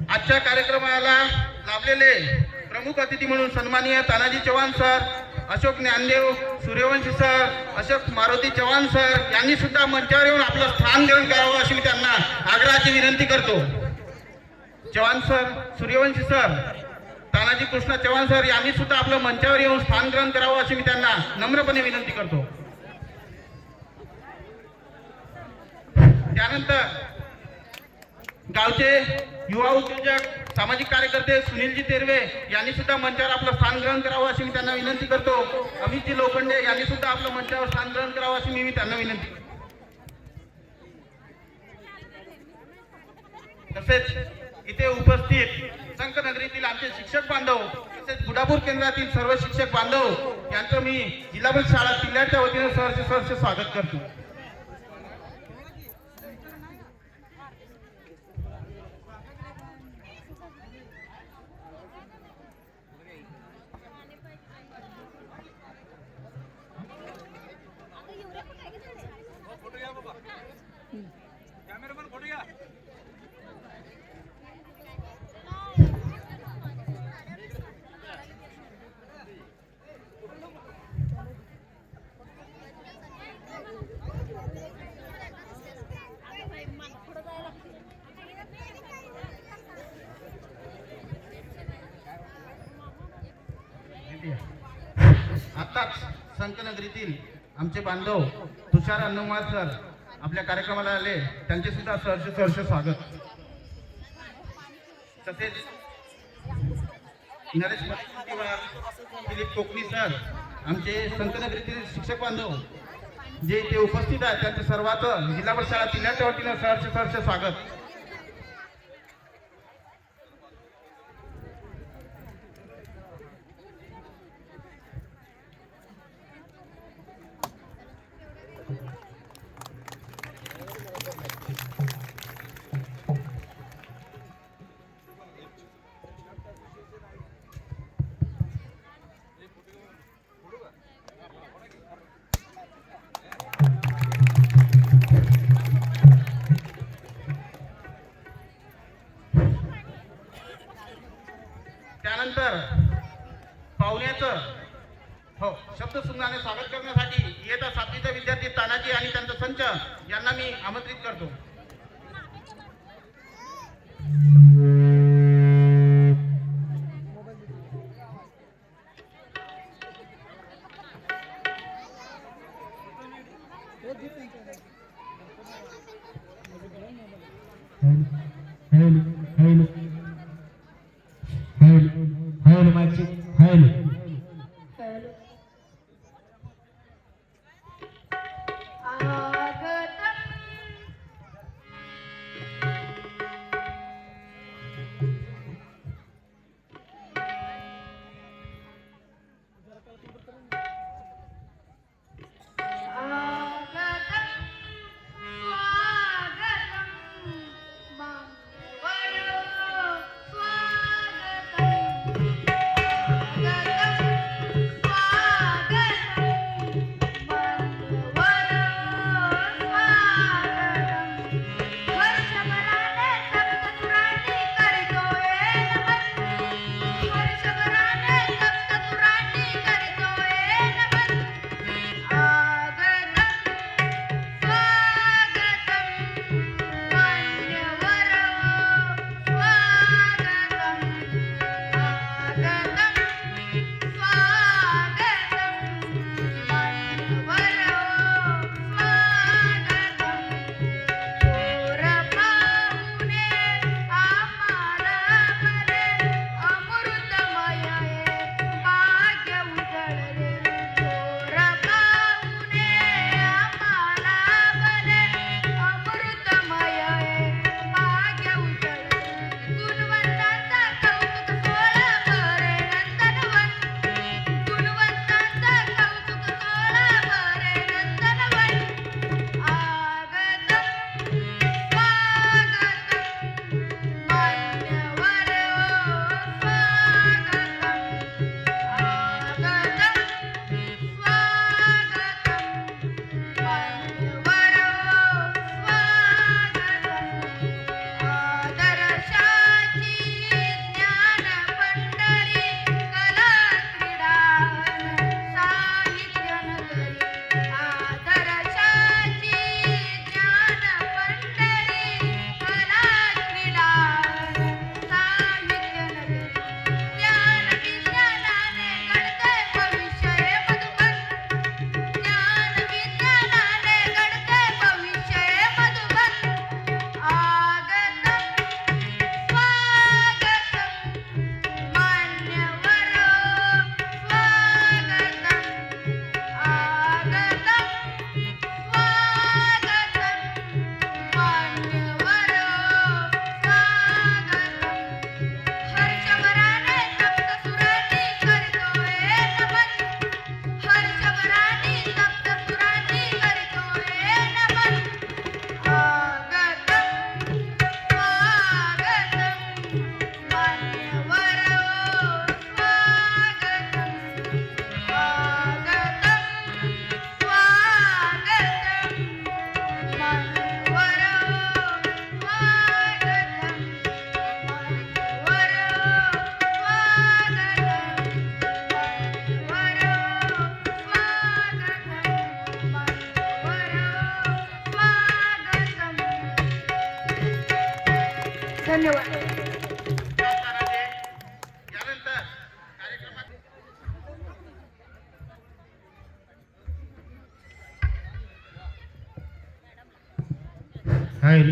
आजच्या कार्यक्रमाला लाभलेले प्रमुख अतिथी म्हणून सन्माननीय Tanaji Chavan sir, Ashok Dnyandev Suryavanshi sir, Ashok Maruti Chavan sir यांनी सुद्धा मंचावर येऊन आपलं स्थान ग्रहण करावं अशी मी त्यांना आग्रहाची विनंती करतो. Chavan sir, Suryavanshi sir, Tanaji Krishna Chavan sir यांनी सुद्धा आपलं मंचावर येऊन स्थान ग्रहण करावं अशी मी त्यांना नम्रपणे विनंती करतो. त्यानंतर गावचे युवा उद्योजक, सामाजिक कार्यकर्ते सुनीलजी तेरवे यांनी सुद्धा मंचावर आपलं स्थान ग्रहण करावं अशी मी त्यांना विनंती करतो. अमितजी लोखंडे यांनी सुद्धा आपलं मंचावर स्थान ग्रहण करावं अशी मी त्यांना विनंती करतो. तसेच इथे उपस्थित संकनगरीतील आमचे शिक्षक बांधव तसेच गुडापूर केंद्रातील सर्व शिक्षक बांधव यांचं मी जिल्हा परिषद शाळा किल्ल्याच्या वतीने सहर्ष स्वागत करतो. आताच संकनगरीतील आमचे बांधव तुषार अन्नमाळ सर आपल्या कार्यक्रमाला आले, त्यांचे सुद्धा सहर्ष स्वागत. तसेच नरेश दिलीप कोकणी सर आमचे संकनगरीतील शिक्षक बांधव जे इथे उपस्थित आहेत त्यांचे सर्वांचं जिल्हा परिषद शाळा किल्ल्याच्या वतीने सहर्ष स्वागत. त्यानंतर पाहुण्याचं शब्दसुमनाने स्वागत करण्यासाठी इयत्ता 7वीचे विद्यार्थी तानाजी आणि त्यांचा संच यांना मी आमंत्रित करतो. धन्यवाद. यानंतर कार्यक्रमात हाय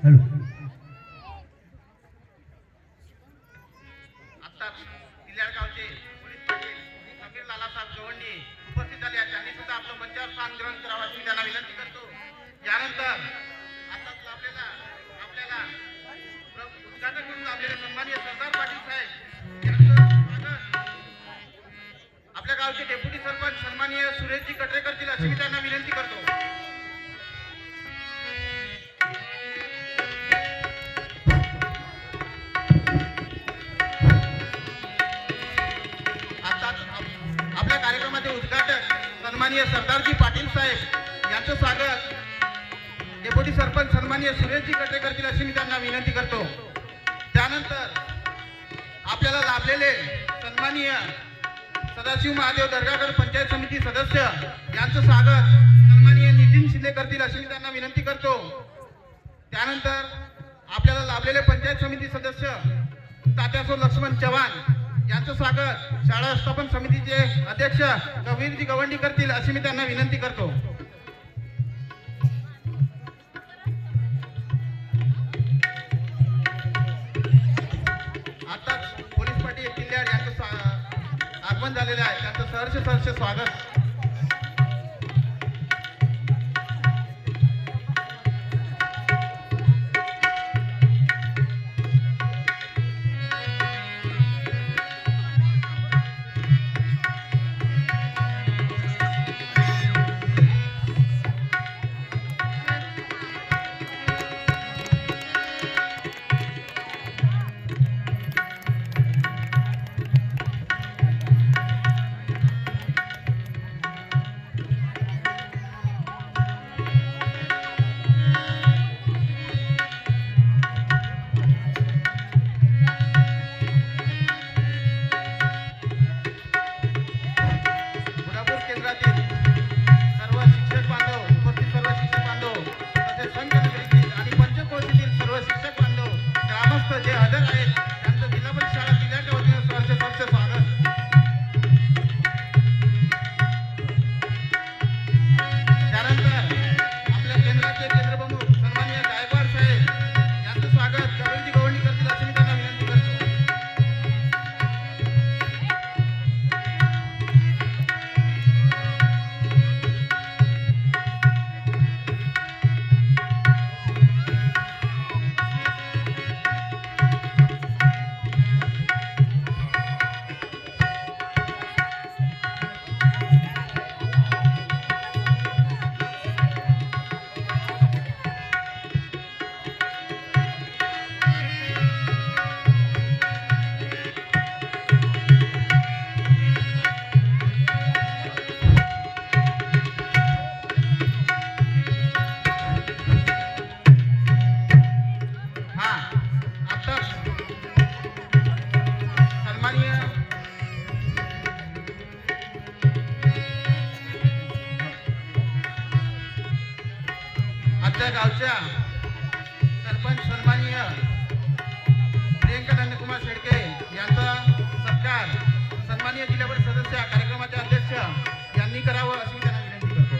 हॅलो आत्ताच किल्ल्यार गावचे पोलीस पाटील श्री समीर लालासाहेब गवंडी उपस्थित झाले आहेत. त्यांनी सुद्धा आपलं मंचावर स्थान ग्रहण करावं अशी त्यांना विनंती करतो. यानंतर आताच लाभलेला आपल्याला उद्घाटन करून लाभलेले सन्माननीय सरदार पाटील साहेब यांचं स्वागत आपल्या गावचे डेप्युटी सरपंच सन्माननीय सुरेशजी कटरे करतील अशी मी त्यांना विनंती करतो. आपल्या कार्यक्रमाचे उद्घाटक सन्माननीय सरदारजी पाटील साहेब यांचं स्वागत डेप्युटी सरपंच सन्माननीय सुरेशजी कटरे करतील अशी मी त्यांना विनंती करतो. त्यानंतर आपल्याला लाभलेले सन्माननीय सदाशिव महादेव दर्गागड पंचायत समिती सदस्य यांचं स्वागत सन्माननीय नितीन शिंदे करतील अशी मी त्यांना विनंती करतो. त्यानंतर आपल्याला लाभलेले पंचायत समिती सदस्य तात्यासो लक्ष्मण चव्हाण यांचं स्वागत शाळा व्यवस्थापन समितीचे अध्यक्ष कबीरजी गवंडी करतील अशी मी त्यांना विनंती करतो. आताच पोलीस पाटील किल्ल्यार यांचं आगमन झालेलं आहे. त्यांचं सहर्ष स्वागत. आमच्या गावच्या सरपंच सन्माननीय प्रियंका नंदकुमार शेळके यांचा सत्कार सन्माननीय जिल्हा परिषद सदस्य कार्यक्रमाचे अध्यक्ष यांनी करावं अशी मी त्यांना विनंती करतो.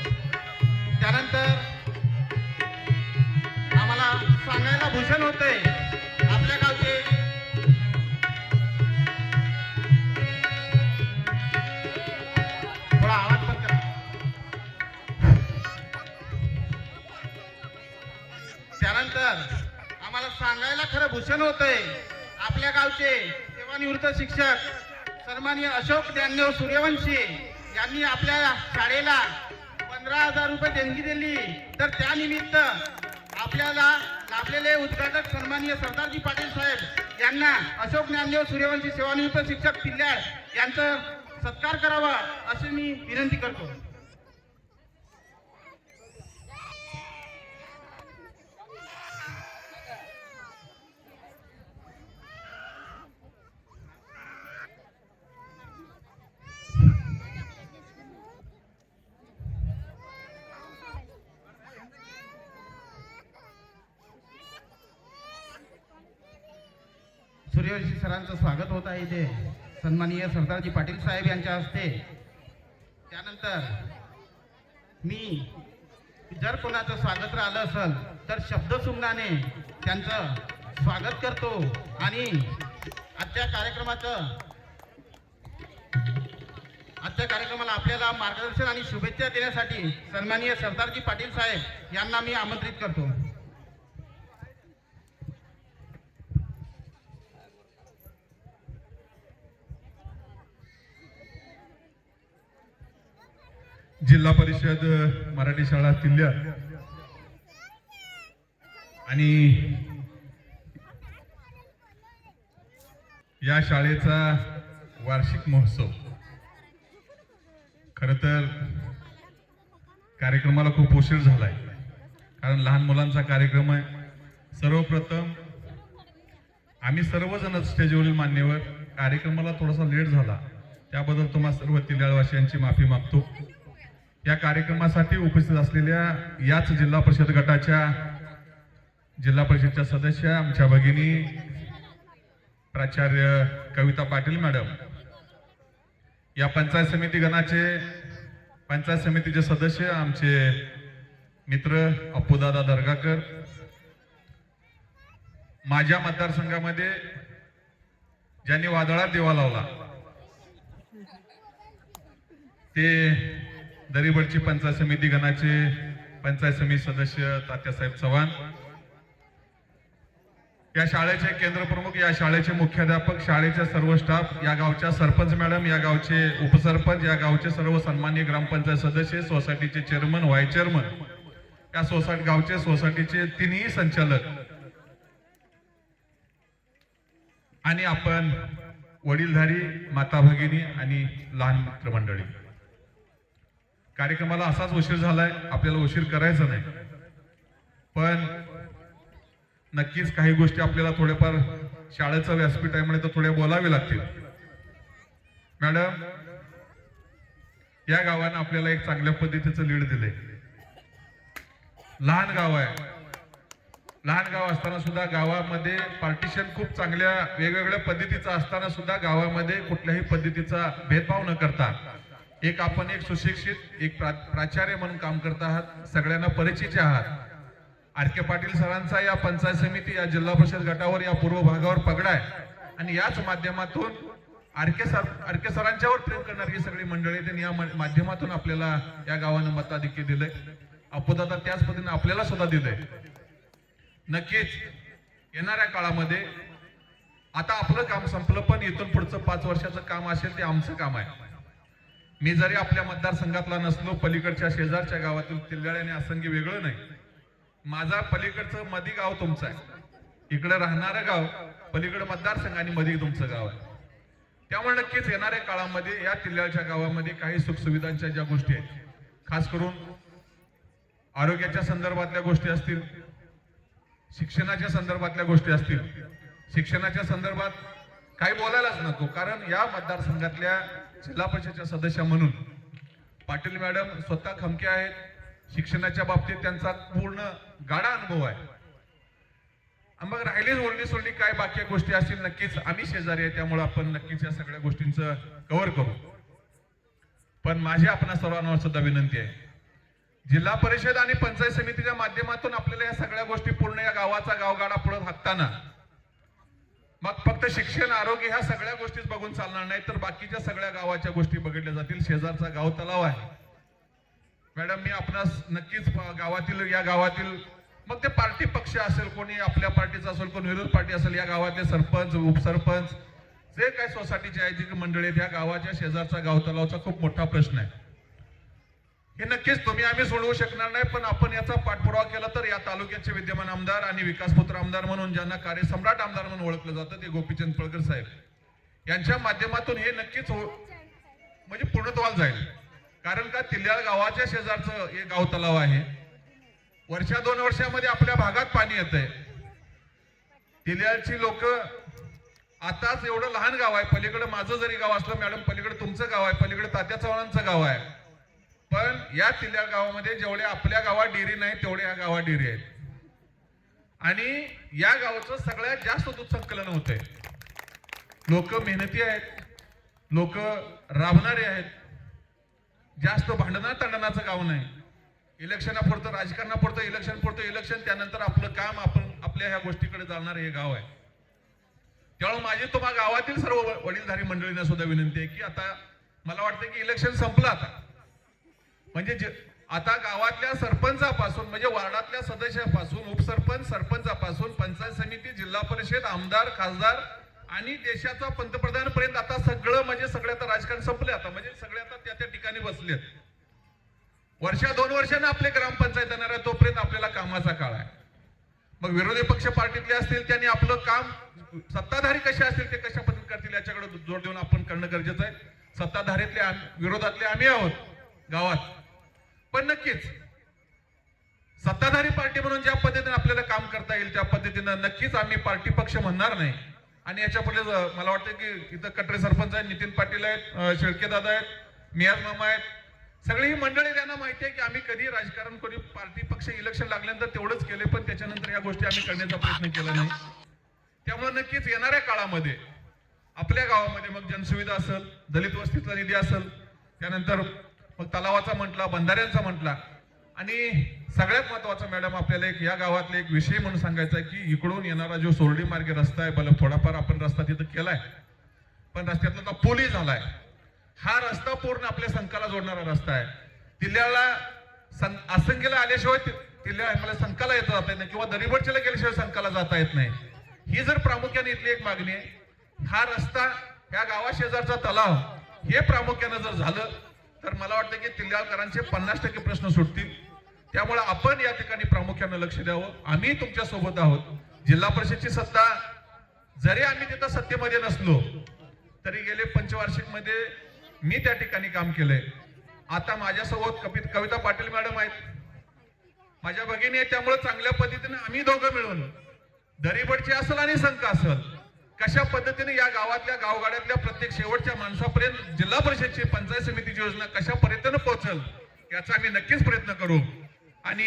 त्यानंतर आम्हाला सांगायला भूषण होते आपल्या गावचे थोडा आवाज बंद करा. त्यानंतर आम्हाला सांगायला खरं भूषण होतंय आपल्या गावचे सेवानिवृत्त शिक्षक सन्माननीय अशोक ज्ञानदेव सूर्यवंशी यांनी आपल्या शाळेला 15,000 रुपये देणगी दिली. तर त्यानिमित्त आपल्याला लाभलेले उद्घाटक सन्माननीय सरदारजी पाटील साहेब यांना अशोक ज्ञानदेव सूर्यवंशी सेवानिवृत्त शिक्षक किल्ल्याळ यांचा सत्कार करावा अशी मी विनंती करतो. सूर्यवंशी सरांचं स्वागत होत आहे इथे सन्माननीय सरदारजी पाटील साहेब यांच्या हस्ते. त्यानंतर मी जर कोणाचं स्वागत राहिलं असेल तर शब्दसुमनाने त्यांचं स्वागत करतो आणि आजच्या कार्यक्रमाला आपल्याला मार्गदर्शन आणि शुभेच्छा देण्यासाठी सन्माननीय सरदारजी पाटील साहेब यांना मी आमंत्रित करतो. जिल्हा परिषद मराठी शाळा किल्ल्याळ आणि या शाळेचा वार्षिक महोत्सव. खरं तर कार्यक्रमाला खूप उशीर झालाय कारण लहान मुलांचा कार्यक्रम आहे. सर्वप्रथम आम्ही सर्वजण स्टेजवरील मान्यवर कार्यक्रमाला थोडासा लेट झाला त्याबद्दल तुम्हा सर्व किल्ल्याळवासियांची माफी मागतो. या कार्यक्रमासाठी उपस्थित असलेल्या याच जिल्हा परिषद गटाच्या जिल्हा परिषदच्या सदस्य आमच्या भगिनी प्राचार्य कविता पाटील मॅडम, या पंचायत समितीचे सदस्य आमचे मित्र अप्पूदादा दर्गाकर, माझ्या मतदारसंघामध्ये ज्यांनी वादळात दिवा लावला ते दरीबडची पंचायत समिती गणाचे पंचायत समिती सदस्य तात्यासाहेब चव्हाण, या शाळेचे केंद्र प्रमुख, या शाळेचे मुख्याध्यापक, शाळेचा सर्व स्टाफ, या गावच्या सरपंच मॅडम, या गावचे उपसरपंच, या गावचे सर्व सन्माननीय ग्रामपंचायत सदस्य, सोसायटीचे चेअरमन, व्हाईस चेअरमन, या गावचे सोसायटीचे तिन्ही संचालक आणि आपण वडीलधारी माता भगिनी आणि लहान मित्रमंडळी. कार्यक्रमाला असाच उशीर झालाय, आपल्याला उशीर करायचा नाही, पण नक्कीच काही गोष्टी आपल्याला थोड्याफार शाळेचं व्यासपीठ आहे म्हणजे तर थोड्या बोलावे लागतील. मॅडम, या गावानं आपल्याला एक चांगल्या पद्धतीचं लीड दिलंय. लहान गाव आहे, लहान गाव असताना सुद्धा गावामध्ये पार्टिशन खूप चांगल्या वेगवेगळ्या पद्धतीचं असताना सुद्धा गावामध्ये कुठल्याही पद्धतीचा भेदभाव न करता आपण एक सुशिक्षित एक प्राचार्य म्हणून काम करत आहात, सगळ्यांना परिचित आहात. आरके पाटील सरांचा या पंचायत समिती या जिल्हा परिषद गटावर या पूर्व भागावर पगडा आहे आणि याच माध्यमातून आरके सरांच्यावर प्रेम करणारी सगळी मंडळी त्यांनी या माध्यमातून आपल्याला या गावानं मताधिक्य दिलंय. अप्पूदादा त्याच पद्धतीने आपल्याला सुद्धा दिलंय. नक्कीच येणाऱ्या काळामध्ये आता आपलं काम संपलं पण इथून पुढचं 5 वर्षाचं काम असेल ते आमचं काम आहे. मी जरी आपल्या मतदारसंघातला नसलो, पलीकडच्या शेजारच्या गावातील किल्ल्याळ्याने असंख्य वेगळं नाही. माझा पलीकडचं मधी गाव तुमचं आहे, इकडे राहणारं गाव पलीकडे मतदारसंघ आणि मधी तुमचं गाव आहे. त्यामुळे नक्कीच येणाऱ्या काळामध्ये या किल्ल्याच्या गावामध्ये काही सुखसुविधांच्या ज्या गोष्टी आहेत, खास करून आरोग्याच्या संदर्भातल्या गोष्टी असतील, शिक्षणाच्या संदर्भातल्या गोष्टी असतील. शिक्षणाच्या संदर्भात काही बोलायलाच नको, कारण या मतदारसंघातल्या जिल्हा परिषदेच्या सदस्य म्हणून पाटील मॅडम स्वतः खमके आहेत. शिक्षणाच्या बाबतीत त्यांचा पूर्ण गाढा अनुभव आहे. आणि मग राहिलीच ओरडी सोडली काय बाकी गोष्टी असतील, नक्कीच आम्ही शेजारी आहे त्यामुळे आपण नक्कीच या सगळ्या गोष्टींचं कव्हर करू. पण माझी आपणा सर्वांवर सुद्धा विनंती आहे, जिल्हा परिषद आणि पंचायत समितीच्या माध्यमातून आपल्याला या सगळ्या गोष्टी पूर्ण या गावाचा गावगाडा पुढे हाकताना मग फक्त शिक्षण आरोग्य ह्या सगळ्या गोष्टीच बघून चालणार नाही, तर बाकीच्या सगळ्या गावाच्या गोष्टी बघितल्या जातील. शेजारचा गाव तलाव आहे मॅडम, मी आपणास नक्कीच गावातील या गावातील मग ते पार्टी पक्ष असेल, कोणी आपल्या पार्टीचा असेल, कोणी विरोध पार्टी असेल, या गावातले सरपंच उपसरपंच जे काही सोसायटीचे आहे जी मंडळी आहेत, या गावाच्या शेजारचा गाव तलावचा खूप मोठा प्रश्न आहे. हे नक्कीच तुम्ही आम्ही सोडवू शकणार नाही, पण आपण याचा पाठपुरावा केला तर या तालुक्याचे विद्यमान आमदार आणि विकासपुत्र आमदार म्हणून ज्यांना कार्यसम्राट आमदार म्हणून ओळखलं जातं ते गोपीचंद पळकर साहेब यांच्या माध्यमातून हे नक्कीच म्हणजे पूर्णत्वाला जाईल. कारण का तिल्याळ गावाच्या शेजारचं हे गाव तलाव आहे. वर्षा 2 वर्षामध्ये आपल्या भागात पाणी येतंय. तिल्याळची लोक आताच एवढं लहान गाव आहे, पलीकडे माझं जरी गाव असलं मॅडम, पलीकडे तुमचं गाव आहे, पलीकडे तात्या चव्हाणांचं गाव आहे, पण या तिल्याळ गावामध्ये जेवढे आपल्या गावात डेअरी नाही तेवढे या गावात डेअरी आहेत. आणि या गावाचं सगळ्यात जास्त दूध संकलन होतंय. लोक मेहनती आहेत, लोक राबणारे आहेत. जास्त भांडणा तांडणाचं गाव नाही. इलेक्शनापुरतं राजकारणापुरतं इलेक्शन त्यानंतर आपलं काम आपण आपल्या ह्या गोष्टीकडे जाणार हे गाव आहे. त्यामुळे माझी तुम्हा गावातील सर्व वडीलधारी मंडळींना सुद्धा विनंती आहे की आता मला वाटतं की इलेक्शन संपलं आता, म्हणजे आता गावातल्या सरपंचापासून म्हणजे वार्डातल्या सदस्यापासून उपसरपंच सरपंचापासून पंचायत समिती जिल्हा परिषद आमदार खासदार आणि देशाचा पंतप्रधान पर्यंत आता सगळं म्हणजे सगळे आता राजकारण संपले. आता म्हणजे सगळे आता त्या ठिकाणी बसलेत. वर्षा 2 वर्षांना आपले ग्रामपंचायत येणार आहे तोपर्यंत आपल्याला कामाचा काळ आहे. मग विरोधी पक्ष पार्टीतले असतील त्यांनी आपलं काम, सत्ताधारी कसे असतील ते कशा पद्धतीने करतील याच्याकडे जोर देऊन आपण करणं गरजेचं आहे. सत्ताधारीतले विरोधातले आम्ही आहोत गावात, पण नक्कीच सत्ताधारी पार्टी म्हणून ज्या पद्धतीने आपल्याला काम करता येईल त्या पद्धतीनं नक्कीच आम्ही पार्टी पक्ष म्हणणार नाही. आणि याच्या पुढे मला वाटतं की इथं कटरे सरपंच आहेत, नितीन पाटील आहेत, शेळके दादा आहेत, मियाज मामा आहेत, सगळी ही मंडळी त्यांना माहिती आहे की आम्ही कधी राजकारण कधी पार्टी पक्ष इलेक्शन लागल्यानंतर तेवढंच केले, पण त्याच्यानंतर या गोष्टी आम्ही करण्याचा प्रयत्न केला नाही. त्यामुळे नक्कीच येणाऱ्या काळामध्ये आपल्या गावामध्ये मग जनसुविधा असेल, दलित वस्तीचा निधी असेल, त्यानंतर मग तलावाचा म्हटला, बंधाऱ्यांचा म्हटला, आणि सगळ्यात महत्वाचा मॅडम आपल्याला एक या गावातले एक विषय म्हणून सांगायचा आहे की इकडून येणारा जो सोरडी मार्गे रस्ता आहे, भले थोडाफार आपण रस्ता तिथं केलाय, पण रस्त्यातला पूलही झालाय. हा रस्ता पूर्ण आपल्या संकाला जोडणारा रस्ता आहे. तिल्याळला आसंगीला आल्याशिवाय तिल्याळ मला संकाला येता जाता येत नाही किंवा दरिबडचेला गेल्याशिवाय संकाला जाता येत नाही. ही जर प्रामुख्याने इथली एक मागणी आहे. हा रस्ता या गावा शेजारचा तलाव हे प्रामुख्याने जर झालं तर मला वाटतं की तिल्याळकरांचे 50% प्रश्न सुटतील. त्यामुळे आपण या ठिकाणी प्रामुख्याने लक्ष द्यावं. आम्ही तुमच्या सोबत आहोत. जिल्हा परिषदची सत्ता जरी आम्ही तिथं सत्तेमध्ये नसलो तरी गेले पंचवार्षिक मध्ये मी त्या ठिकाणी काम केलंय. आता माझ्यासोबत कविता पाटील मॅडम आहेत, माझ्या भगिनी आहेत, त्यामुळे चांगल्या पद्धतीने आम्ही दोघं मिळून दरिबडची असेल आणि संक असेल कशा पद्धतीने या गावातल्या गावगाड्यातल्या प्रत्येक शेवटच्या माणसापर्यंत जिल्हा परिषदची पंचायत समितीची योजना कशा पर्यंत पोहोचल याचा आम्ही नक्कीच प्रयत्न करू. आणि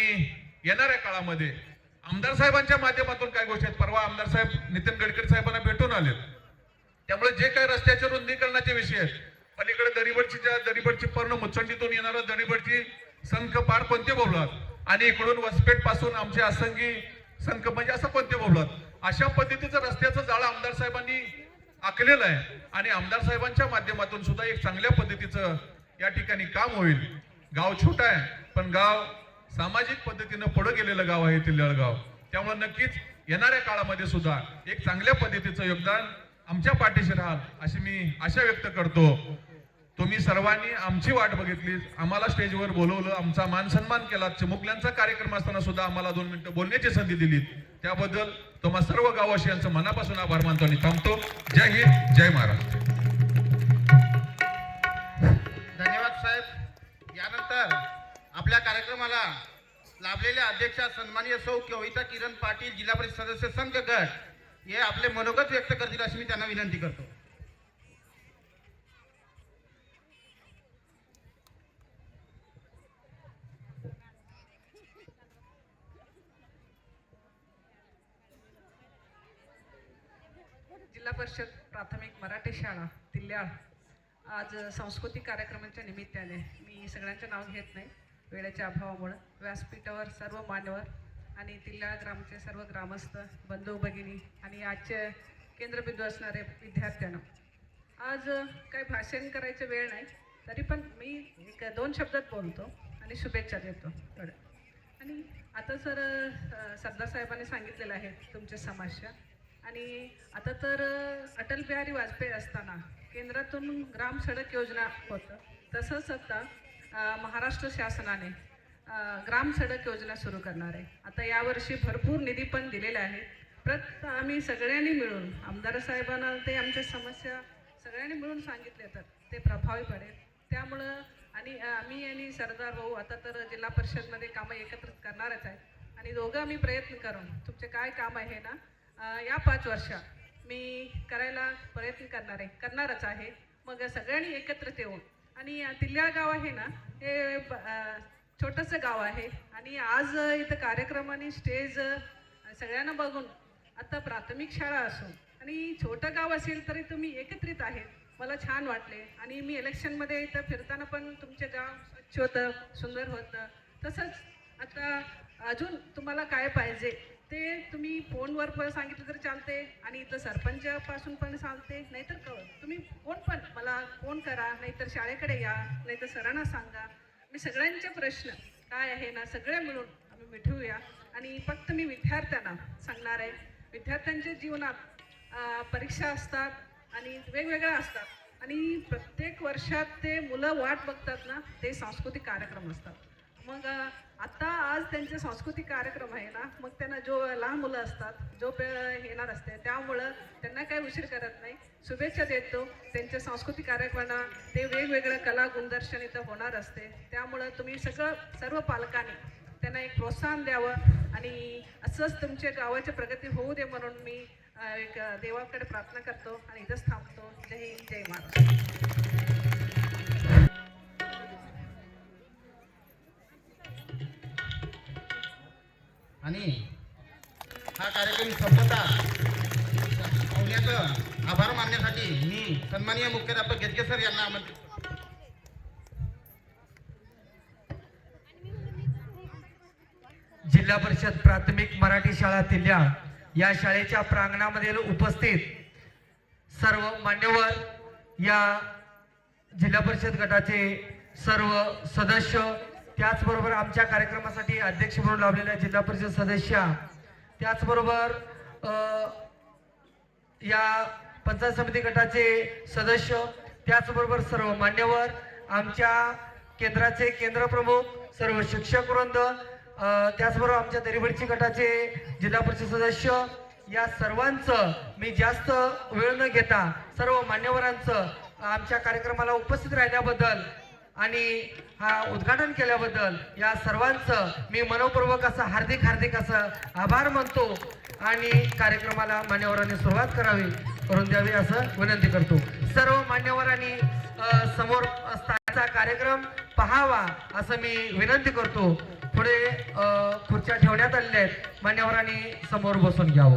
येणाऱ्या काळामध्ये आमदार साहेबांच्या माध्यमातून काय गोष्टी आहेत, परवा आमदार साहेब नितीन गडकरी साहेबांना भेटून आलेत. त्यामुळे जे काही रस्त्याच्या रुंदीकरणाचे विषय आहेत, पलीकडे दरिबडची पूर्ण मुचंडीतून येणारा दरिबडची संख पार कोणते बोललात आणि इकडून वसपेठ पासून आमचे असंगी संख म्हणजे असं कोणते बोललात, अशा पद्धतीचं रस्त्याचं जाळं आमदार साहेबांनी आखलेलं आहे. आणि आमदार साहेबांच्या माध्यमातून सुद्धा एक चांगल्या पद्धतीचं या ठिकाणी काम होईल. गाव छोटा आहे पण गाव सामाजिक पद्धतीनं पुढे गेलेलं गाव आहे तिल्याळ गाव. त्यामुळे नक्कीच येणाऱ्या काळामध्ये सुद्धा एक चांगल्या पद्धतीचं योगदान आमच्या पाठीशी राहाल अशी मी आशा व्यक्त करतो. तुम्ही सर्वांनी आमची वाट बघितली, आम्हाला स्टेजवर बोलवलं, आमचा मान सन्मान केला, चिमुकल्यांचा कार्यक्रम असताना सुद्धा आम्हाला 2 मिनिटं बोलण्याची संधी दिली, त्याबद्दल तुम्हा सर्व गाववासियांचं मनापासून आभार मानतो आणि थांबतो. जय हिंद, जय महाराष्ट्र. धन्यवाद साहेब. यानंतर आपल्या कार्यक्रमाला लाभलेल्या अध्यक्षा सन्माननीय सौ कविता किरण पाटील जिल्हा परिषद सदस्य संघ गट हे आपले मनोगत व्यक्त करतील अशी मी त्यांना विनंती करतो. जिल्हा परिषद प्राथमिक मराठी शाळा तिल्याळ आज सांस्कृतिक कार्यक्रमाच्या निमित्ताने मी सगळ्यांचे नाव घेत नाही वेळेच्या अभावामुळे व्यासपीठावर सर्व मान्यवर आणि तिल्याळ ग्रामचे सर्व ग्रामस्थ बंधू भगिनी आणि आजचे केंद्रबिंदू असणारे विद्यार्थ्यांना आज काही भाषण करायची वेळ नाही तरी पण मी एक 2 शब्दात बोलतो आणि शुभेच्छा देतो थोडं. आणि आता सर सरदार साहेबांनी सांगितलेलं आहे तुमच्या समस्या आणि आता तर अटल बिहारी वाजपेयी असताना केंद्रातून ग्राम सडक योजना होतं तसंच आता महाराष्ट्र शासनाने ग्राम सडक योजना सुरू करणार आहे. आता यावर्षी भरपूर निधी पण दिलेला आहे. आम्ही सगळ्यांनी मिळून आमदार साहेबांना ते आमच्या समस्या सगळ्यांनी मिळून सांगितले तर ते प्रभावी पडेल. त्यामुळं आणि आम्ही आणि सरदार भाऊ आता तर जिल्हा परिषदमध्ये कामं एकत्रित करणारच आहे आणि दोघं आम्ही प्रयत्न करून तुमचे काय काम आहे ना या 5 वर्षात मी करायला प्रयत्न करणारच आहे. मग सगळ्यांनी एकत्रित येऊन आणि तिल्याळ गाव आहे ना हे छोटंसं गाव आहे आणि आज इथं कार्यक्रमाने स्टेज सगळ्यांना बघून आता प्राथमिक शाळा असून आणि छोटं गाव असेल तरी तुम्ही एकत्रित आहेत मला छान वाटले. आणि मी इलेक्शनमध्ये इथं फिरताना पण तुमचे गाव स्वच्छ होतं सुंदर होतं. तसंच आता अजून तुम्हाला काय पाहिजे ते तुम्ही फोनवर पण सांगितलं तर चालते आणि इथं सरपंचापासून पण चालते नाहीतर तुम्ही कोण पण मला फोन करा नाहीतर शाळेकडे या नाहीतर सरांना सांगा. मी सगळ्यांचे प्रश्न काय आहे ना सगळे मिळून आम्ही मिटवूया. आणि फक्त मी विद्यार्थ्यांना सांगणार आहे विद्यार्थ्यांच्या जीवनात परीक्षा असतात आणि वेगवेगळ्या असतात आणि प्रत्येक वर्षात ते मुलं वाट बघतात ना ते सांस्कृतिक कार्यक्रम असतात. मग आता आज त्यांचे सांस्कृतिक कार्यक्रम आहे ना मग त्यांना जो लहान मुलं असतात जो येणार असते त्यामुळं त्यांना काही उशीर करत नाही शुभेच्छा देतो त्यांच्या सांस्कृतिक कार्यक्रमांना. ते वेगवेगळं कला गुणदर्शन इथं होणार असते त्यामुळं तुम्ही सर्व पालकांनी त्यांना एक प्रोत्साहन द्यावं आणि असंच तुमच्या गावाची प्रगती होऊ दे म्हणून मी एक देवाकडे प्रार्थना करतो आणि इथंच थांबतो. जय हिंद जय महाराष्ट्र. आणि हा कार्यक्रम संपता पाहुण्याचं आभार मानण्यासाठी मी सन्माननीय मुख्याध्यापक गेटके सर यांना आमंत्रित करतो. जिल्हा परिषद प्राथमिक मराठी शाळा तिल्याळ या शाळेच्या प्रांगणामध्ये उपस्थित सर्व मान्यवर या जिल्हा परिषद गटाचे सर्व सदस्य त्याचबरोबर आमच्या कार्यक्रमासाठी अध्यक्ष म्हणून लावलेल्या जिल्हा परिषद सदस्य त्याचबरोबर या पंचायत समिती गटाचे सदस्य त्याचबरोबर सर्व मान्यवर आमच्या केंद्राचे केंद्रप्रमुख सर्व शिक्षक वृंद त्याचबरोबर आमच्या दरिबडची गटाचे जिल्हा परिषद सदस्य या सर्वांचं मी जास्त वेळ न घेता सर्व मान्यवरांचं आमच्या कार्यक्रमाला उपस्थित राहिल्याबद्दल आणि हा उद्घाटन केल्याबद्दल या सर्वांचं मी मनपूर्वक असं हार्दिक असं आभार मानतो आणि कार्यक्रमाला मान्यवरांनी सुरुवात करून द्यावी असं विनंती करतो. सर्व मान्यवरांनी समोर असताना कार्यक्रम पाहावा असं मी विनंती करतो. पुढे खुर्च्या ठेवण्यात आलेल्या आहेत मान्यवरांनी समोर बसून घ्यावं.